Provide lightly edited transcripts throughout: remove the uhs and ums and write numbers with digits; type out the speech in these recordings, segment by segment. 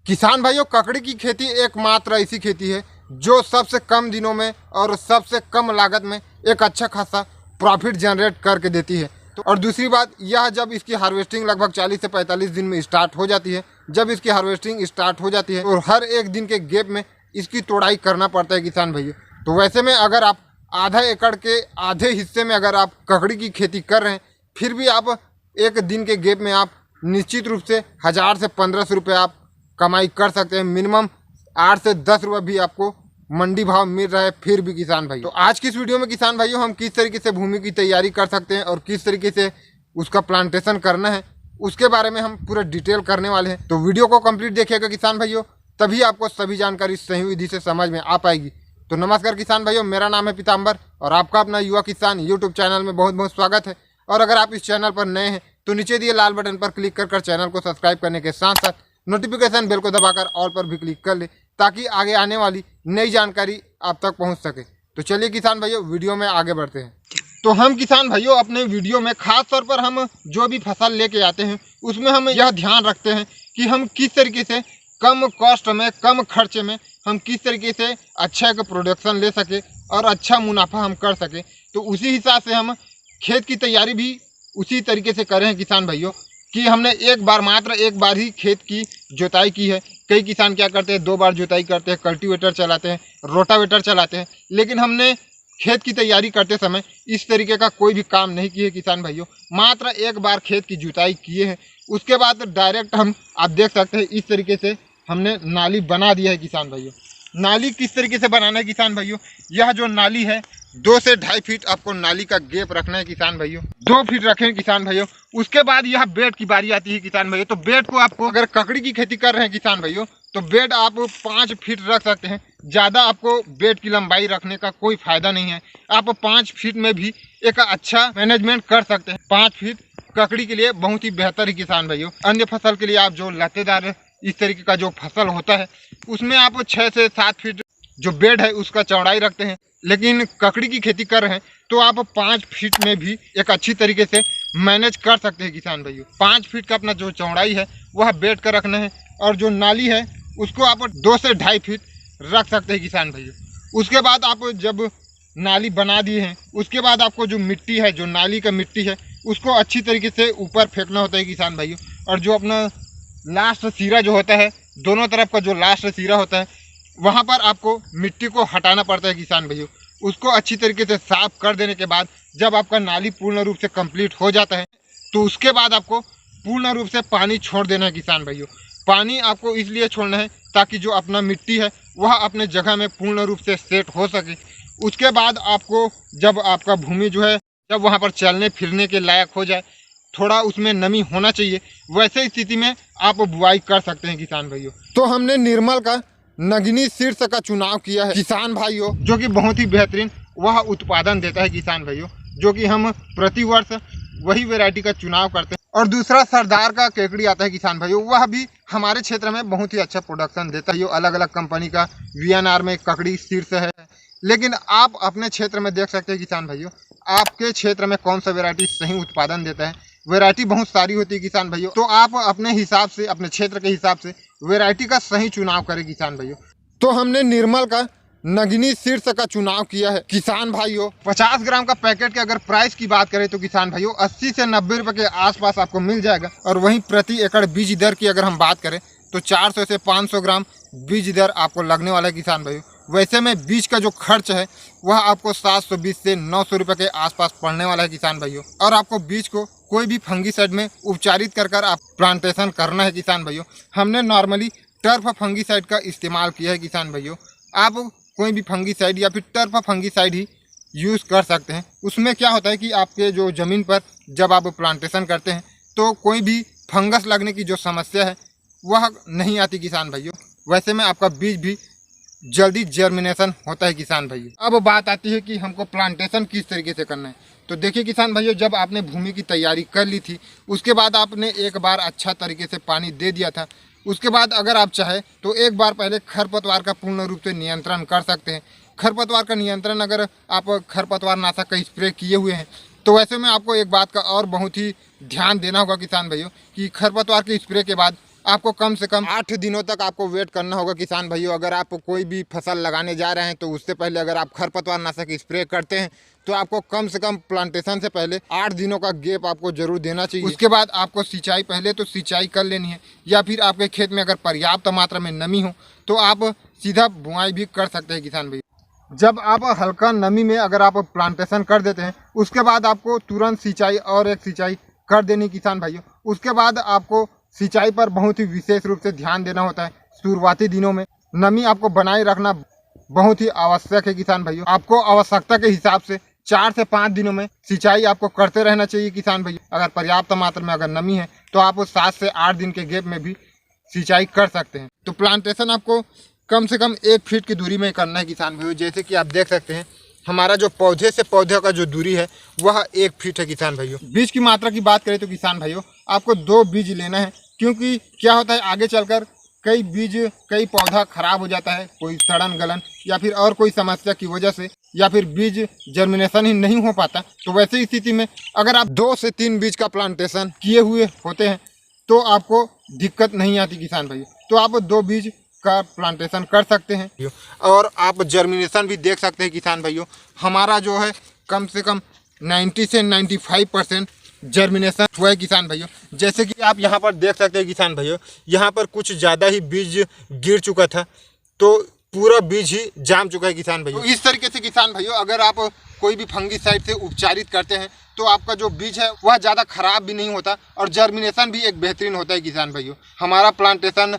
किसान भाइयों, ककड़ी की खेती एकमात्र ऐसी खेती है जो सबसे कम दिनों में और सबसे कम लागत में एक अच्छा खासा प्रॉफिट जनरेट करके देती है। तो और दूसरी बात यह, जब इसकी हार्वेस्टिंग लगभग 40 से 45 दिन में स्टार्ट हो जाती है, जब इसकी हार्वेस्टिंग स्टार्ट हो जाती है और हर एक दिन के गैप में इसकी तोड़ाई करना पड़ता है किसान भाइयों। तो वैसे में अगर आप आधा एकड़ के आधे हिस्से में अगर आप ककड़ी की खेती कर रहे हैं, फिर भी आप एक दिन के गैप में आप निश्चित रूप से 1000 से 1500 रुपये आप कमाई कर सकते हैं। मिनिमम 8 से 10 रुपये भी आपको मंडी भाव मिल रहा है फिर भी किसान भाई। तो आज की इस वीडियो में किसान भाइयों हम किस तरीके से भूमि की तैयारी कर सकते हैं और किस तरीके से उसका प्लांटेशन करना है, उसके बारे में हम पूरा डिटेल करने वाले हैं। तो वीडियो को कंप्लीट देखिएगा किसान भाइयों, तभी आपको सभी जानकारी सही विधि से समझ में आ पाएगी। तो नमस्कार किसान भाइयों, मेरा नाम है पीताम्बर और आपका अपना युवा किसान यूट्यूब चैनल में बहुत बहुत स्वागत है। और अगर आप इस चैनल पर नए हैं तो नीचे दिए लाल बटन पर क्लिक कर चैनल को सब्सक्राइब करने के साथ साथ नोटिफिकेशन बेल को दबाकर ऑल पर भी क्लिक कर ले, ताकि आगे आने वाली नई जानकारी आप तक पहुंच सके। तो चलिए किसान भाइयों, वीडियो में आगे बढ़ते हैं। तो हम किसान भाइयों अपने वीडियो में खास तौर पर हम जो भी फसल लेके आते हैं उसमें हम यह ध्यान रखते हैं कि हम किस तरीके से कम कॉस्ट में, कम खर्चे में हम किस तरीके से अच्छा एक प्रोडक्शन ले सके और अच्छा मुनाफा हम कर सके। तो उसी हिसाब से हम खेत की तैयारी भी उसी तरीके से करें हैं किसान भाइयों, कि हमने मात्र एक बार ही खेत की जुताई की है। कई किसान क्या करते हैं, 2 बार जुताई करते हैं, कल्टीवेटर चलाते हैं, रोटावेटर चलाते हैं, लेकिन हमने खेत की तैयारी करते समय इस तरीके का कोई भी काम नहीं किए किसान भाइयों। मात्र एक बार खेत की जुताई किए हैं, उसके बाद डायरेक्ट हम, आप देख सकते हैं इस तरीके से हमने नाली बना दिया है किसान भाइयों। नाली किस तरीके से बनाना है किसान भाइयों, यह जो नाली है 2 से 2.5 फीट आपको नाली का गैप रखना है किसान भाइयों। 2 फीट रखें किसान भाइयों। उसके बाद यह बेड की बारी आती है किसान भाइयों। तो बेड को आपको, अगर ककड़ी की खेती कर रहे हैं किसान भाइयों, तो बेड आप 5 फीट रख सकते हैं। ज़्यादा आपको बेड की लंबाई रखने का कोई फायदा नहीं है। आप 5 फीट में भी एक अच्छा मैनेजमेंट कर सकते हैं। 5 फीट ककड़ी के लिए बहुत ही बेहतर है किसान भाइयों। अन्य फसल के लिए आप जो लतेदार इस तरीके का जो फसल होता है उसमें आप 6 से 7 फीट जो बेड है उसका चौड़ाई रखते हैं, लेकिन ककड़ी की खेती कर रहे हैं तो आप 5 फीट में भी एक अच्छी तरीके से मैनेज कर सकते हैं किसान भाइयों। 5 फीट का अपना जो चौड़ाई है वह बेड का रखना है, और जो नाली है उसको आप 2 से 2.5 फीट रख सकते हैं किसान भाइयों। उसके बाद आप जब नाली बना दिए हैं, उसके बाद आपको जो मिट्टी है, जो नाली का मिट्टी है, उसको अच्छी तरीके से ऊपर फेंकना होता है किसान भाइयों। और जो अपना लास्ट सिरा जो होता है, दोनों तरफ का जो लास्ट सिरा होता है, वहाँ पर आपको मिट्टी को हटाना पड़ता है किसान भाइयों। उसको अच्छी तरीके से साफ कर देने के बाद जब आपका नाली पूर्ण रूप से कंप्लीट हो जाता है, तो उसके बाद आपको पूर्ण रूप से पानी छोड़ देना है किसान भाइयों। पानी आपको इसलिए छोड़ना है ताकि जो अपना मिट्टी है वह अपने जगह में पूर्ण रूप से सेट हो सके। उसके बाद आपको, जब आपका भूमि जो है, जब वहाँ पर चलने फिरने के लायक हो जाए, थोड़ा उसमें नमी होना चाहिए, वैसे स्थिति में आप बुआई कर सकते हैं किसान भाइयों। तो हमने निर्मल का नगनी शीर्ष का चुनाव किया है किसान भाइयों, जो कि बहुत ही बेहतरीन वह उत्पादन देता है किसान भाइयों, जो कि हम प्रति वर्ष वही वैरायटी का चुनाव करते हैं। और दूसरा सरदार का केकड़ी आता है किसान भाइयों, वह भी हमारे क्षेत्र में बहुत ही अच्छा प्रोडक्शन देता है। अलग अलग कंपनी का VNR में ककड़ी शीर्ष है, लेकिन आप अपने क्षेत्र में देख सकते हैं किसान भाइयों, आपके क्षेत्र में कौन सा वैरायटी सही उत्पादन देता है। वैरायटी बहुत सारी होती है किसान भाइयों, तो आप अपने हिसाब से, अपने क्षेत्र के हिसाब से वैरायटी का सही चुनाव करें किसान भाइयों। तो हमने निर्मल का नगनी शीर्ष का चुनाव किया है किसान भाइयों। 50 ग्राम का पैकेट के अगर प्राइस की बात करें तो किसान भाइयों 80 से 90 रुपए के आसपास आपको मिल जाएगा। और वहीं प्रति एकड़ बीज दर की अगर हम बात करें तो 400 से 500 ग्राम बीज दर आपको लगने वाला है किसान भाइयों। वैसे में बीज का जो खर्च है वह आपको 720 से 900 रुपये के आसपास पड़ने वाला है किसान भाइयों। और आपको बीज को कोई भी फंगीसाइड में उपचारित कर आप प्लांटेशन करना है किसान भाइयों। हमने नॉर्मली टर्फ फंगीसाइड का इस्तेमाल किया है किसान भाइयों। आप कोई भी फंगीसाइड या फिर टर्फ फंगीसाइड ही यूज़ कर सकते हैं। उसमें क्या होता है कि आपके जो ज़मीन पर जब आप प्लांटेशन करते हैं तो कोई भी फंगस लगने की जो समस्या है वह नहीं आती किसान भाइयों। वैसे में आपका बीज भी जल्दी जर्मिनेशन होता है किसान भाइयों। अब बात आती है कि हमको प्लांटेशन किस तरीके से करना है। तो देखिए किसान भाइयों, जब आपने भूमि की तैयारी कर ली थी, उसके बाद आपने एक बार अच्छा तरीके से पानी दे दिया था, उसके बाद अगर आप चाहें तो एक बार पहले खरपतवार का पूर्ण रूप से नियंत्रण कर सकते हैं। खरपतवार का नियंत्रण, अगर आप खरपतवार नाशक का स्प्रे किए हुए हैं तो वैसे में आपको एक बात का और बहुत ही ध्यान देना होगा किसान भाइयों, कि खरपतवार के स्प्रे के बाद आपको कम से कम 8 दिनों तक आपको वेट करना होगा किसान भाइयों। अगर आप कोई भी फसल लगाने जा रहे हैं तो उससे पहले अगर आप खरपतवार नाशक स्प्रे करते हैं तो आपको कम से कम प्लांटेशन से पहले 8 दिनों का गैप आपको जरूर देना चाहिए। उसके बाद आपको सिंचाई, पहले तो सिंचाई कर लेनी है, या फिर आपके खेत में अगर पर्याप्त मात्रा में नमी हो तो आप सीधा बुआई भी कर सकते हैं किसान भाई। जब आप हल्का नमी में अगर आप प्लांटेशन कर देते हैं उसके बाद आपको तुरंत सिंचाई और एक सिंचाई कर देनी किसान भाइयों। उसके बाद आपको सिंचाई पर बहुत ही विशेष रूप से ध्यान देना होता है। शुरुआती दिनों में नमी आपको बनाए रखना बहुत ही आवश्यक है किसान भाइयों। आपको आवश्यकता के हिसाब से 4 से 5 दिनों में सिंचाई आपको करते रहना चाहिए किसान भाइयों। अगर पर्याप्त मात्रा में अगर नमी है तो आप 7 से 8 दिन के गैप में भी सिंचाई कर सकते हैं। तो प्लांटेशन आपको कम से कम 1 फीट की दूरी में करना है किसान भाइयों। जैसे कि आप देख सकते हैं हमारा जो पौधे से पौधे का जो दूरी है वह 1 फीट है किसान भाइयों। बीज की मात्रा की बात करें तो किसान भाइयों आपको 2 बीज लेना है, क्योंकि क्या होता है आगे चलकर कई पौधा खराब हो जाता है, कोई सड़न गलन या फिर और कोई समस्या की वजह से, या फिर बीज जर्मिनेशन ही नहीं हो पाता। तो वैसे स्थिति में अगर आप 2 से 3 बीज का प्लांटेशन किए हुए होते हैं तो आपको दिक्कत नहीं आती किसान भाइयों। तो आप 2 बीज का प्लांटेशन कर सकते हैं और आप जर्मिनेशन भी देख सकते हैं किसान भाइयों। हमारा जो है कम से कम 90 से 95% जर्मिनेशन हुआ है किसान भाइयों। जैसे कि आप यहाँ पर देख सकते हैं किसान भाइयों, यहाँ पर कुछ ज़्यादा ही बीज गिर चुका था तो पूरा बीज ही जाम चुका है किसान भाइयों। तो इस तरीके से किसान भाइयों अगर आप कोई भी फंगिसाइड से उपचारित करते हैं तो आपका जो बीज है वह ज़्यादा खराब भी नहीं होता और जर्मिनेशन भी एक बेहतरीन होता है किसान भाइयों। हमारा प्लांटेशन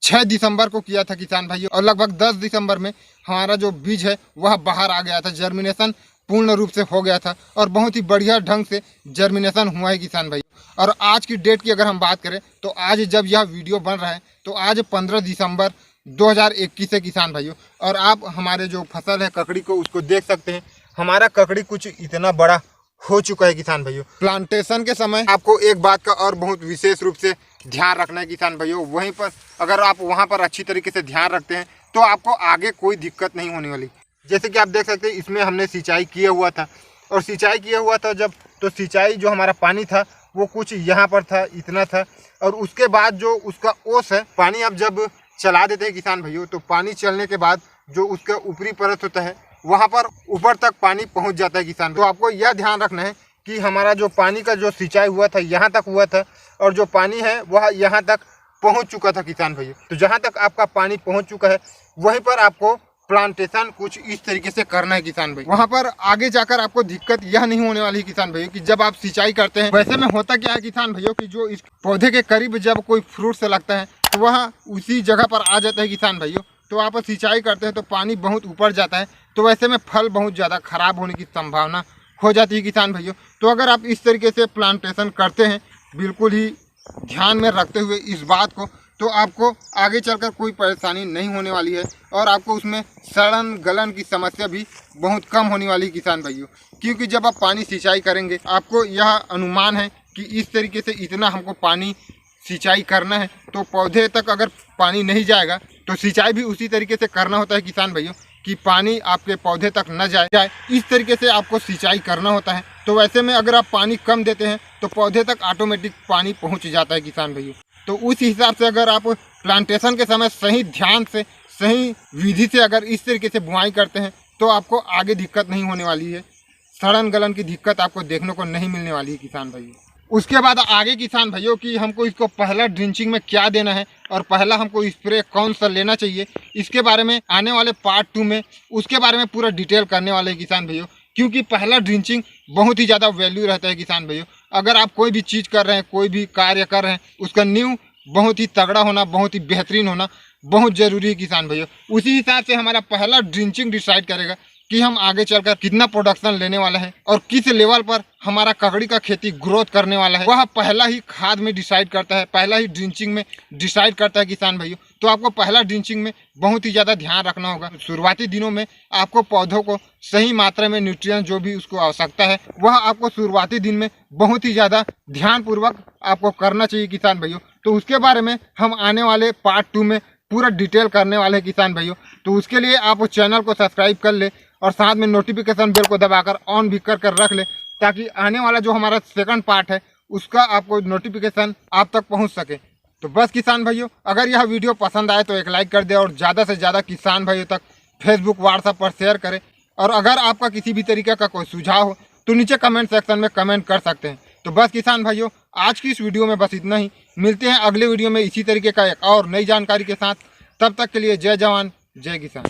6 दिसंबर को किया था किसान भाइयों और लगभग 10 दिसंबर में हमारा जो बीज है वह बाहर आ गया था। जर्मिनेशन पूर्ण रूप से हो गया था और बहुत ही बढ़िया ढंग से जर्मिनेशन हुआ है किसान भाइयों। और आज की डेट की अगर हम बात करें तो आज जब यह वीडियो बन रहा है तो आज 15 दिसंबर 2021 है किसान भाइयों। और आप हमारे जो फसल है ककड़ी को उसको देख सकते हैं, हमारा ककड़ी कुछ इतना बड़ा हो चुका है किसान भाइयों। प्लांटेशन के समय आपको एक बात का और बहुत विशेष रूप से ध्यान रखना है किसान भाइयों। वहीं पर अगर आप वहां पर अच्छी तरीके से ध्यान रखते हैं तो आपको आगे कोई दिक्कत नहीं होने वाली। जैसे कि आप देख सकते हैं इसमें हमने सिंचाई किया हुआ था और सिंचाई किया हुआ था जब, तो सिंचाई जो हमारा पानी था वो कुछ यहाँ पर था, इतना था। और उसके बाद जो उसका ओस है, पानी आप जब चला देते हैं किसान भाइयों तो पानी चलने के बाद जो उसका ऊपरी परत होता है वहाँ पर ऊपर तक पानी पहुँच जाता है किसान। तो आपको यह ध्यान रखना है कि हमारा जो पानी का जो सिंचाई हुआ था यहाँ तक हुआ था और जो पानी है वह यहाँ तक पहुँच चुका था किसान भाइयों। तो जहाँ तक आपका पानी पहुँच चुका है वहीं पर आपको प्लांटेशन कुछ इस तरीके से करना है किसान भाई। वहाँ पर आगे जाकर आपको दिक्कत यह नहीं होने वाली है किसान भाइयों कि जब आप सिंचाई करते हैं, वैसे में होता क्या है किसान भाइयों कि जो इस पौधे के करीब जब कोई फ्रूट से लगता है तो वह उसी जगह पर आ जाता है किसान भाइयों। तो आप सिंचाई करते हैं तो पानी बहुत ऊपर जाता है, तो वैसे में फल बहुत ज़्यादा खराब होने की संभावना हो जाती है किसान भाइयों। तो अगर आप इस तरीके से प्लांटेशन करते हैं बिल्कुल ही ध्यान में रखते हुए इस बात को, तो आपको आगे चलकर कोई परेशानी नहीं होने वाली है और आपको उसमें सड़न गलन की समस्या भी बहुत कम होने वाली है किसान भाइयों। क्योंकि जब आप पानी सिंचाई करेंगे आपको यह अनुमान है कि इस तरीके से इतना हमको पानी सिंचाई करना है, तो पौधे तक अगर पानी नहीं जाएगा तो सिंचाई भी उसी तरीके से करना होता है किसान भाइयों कि पानी आपके पौधे तक न जाए, इस तरीके से आपको सिंचाई करना होता है। तो वैसे में अगर आप पानी कम देते हैं तो पौधे तक ऑटोमेटिक पानी पहुंच जाता है किसान भाइयों। तो उस हिसाब से अगर आप प्लांटेशन के समय सही ध्यान से, सही विधि से अगर इस तरीके से बुआई करते हैं तो आपको आगे दिक्कत नहीं होने वाली है, सड़न गलन की दिक्कत आपको देखने को नहीं मिलने वाली है किसान भाइयों। उसके बाद आगे किसान भाइयों कि हमको इसको पहला ड्रिंचिंग में क्या देना है और पहला हमको स्प्रे कौन सा लेना चाहिए, इसके बारे में आने वाले पार्ट 2 में उसके बारे में पूरा डिटेल करने वाले हैं किसान भाइयों। क्योंकि पहला ड्रिंचिंग बहुत ही ज़्यादा वैल्यू रहता है किसान भाइयों। अगर आप कोई भी चीज़ कर रहे हैं, कोई भी कार्य कर रहे हैं, उसका नींव बहुत ही तगड़ा होना, बहुत ही बेहतरीन होना बहुत ज़रूरी है किसान भाइयों। उसी हिसाब से हमारा पहला ड्रिंचिंग डिसाइड करेगा कि हम आगे चलकर कितना प्रोडक्शन लेने वाला है और किस लेवल पर हमारा ककड़ी का खेती ग्रोथ करने वाला है, वह पहला ही खाद में डिसाइड करता है, पहला ही ड्रिंचिंग में डिसाइड करता है किसान भाइयों। तो आपको पहला ड्रिंचिंग में बहुत ही ज़्यादा ध्यान रखना होगा। शुरुआती दिनों में आपको पौधों को सही मात्रा में न्यूट्रिएंट जो भी उसको आवश्यकता है वह आपको शुरुआती दिन में बहुत ही ज़्यादा ध्यानपूर्वक आपको करना चाहिए किसान भाइयों। तो उसके बारे में हम आने वाले पार्ट 2 में पूरा डिटेल करने वाले हैं किसान भाइयों। तो उसके लिए आप चैनल को सब्सक्राइब कर ले और साथ में नोटिफिकेशन बेल को दबाकर ऑन भी कर रख ले, ताकि आने वाला जो हमारा सेकंड पार्ट है उसका आपको नोटिफिकेशन आप तक पहुंच सके। तो बस किसान भाइयों, अगर यह वीडियो पसंद आए तो एक लाइक कर दे और ज़्यादा से ज़्यादा किसान भाइयों तक फेसबुक व्हाट्सएप पर शेयर करें। और अगर आपका किसी भी तरीके का कोई सुझाव हो तो नीचे कमेंट सेक्शन में कमेंट कर सकते हैं। तो बस किसान भाइयों, आज की इस वीडियो में बस इतना ही। मिलते हैं अगले वीडियो में इसी तरीके का एक और नई जानकारी के साथ। तब तक के लिए जय जवान जय किसान।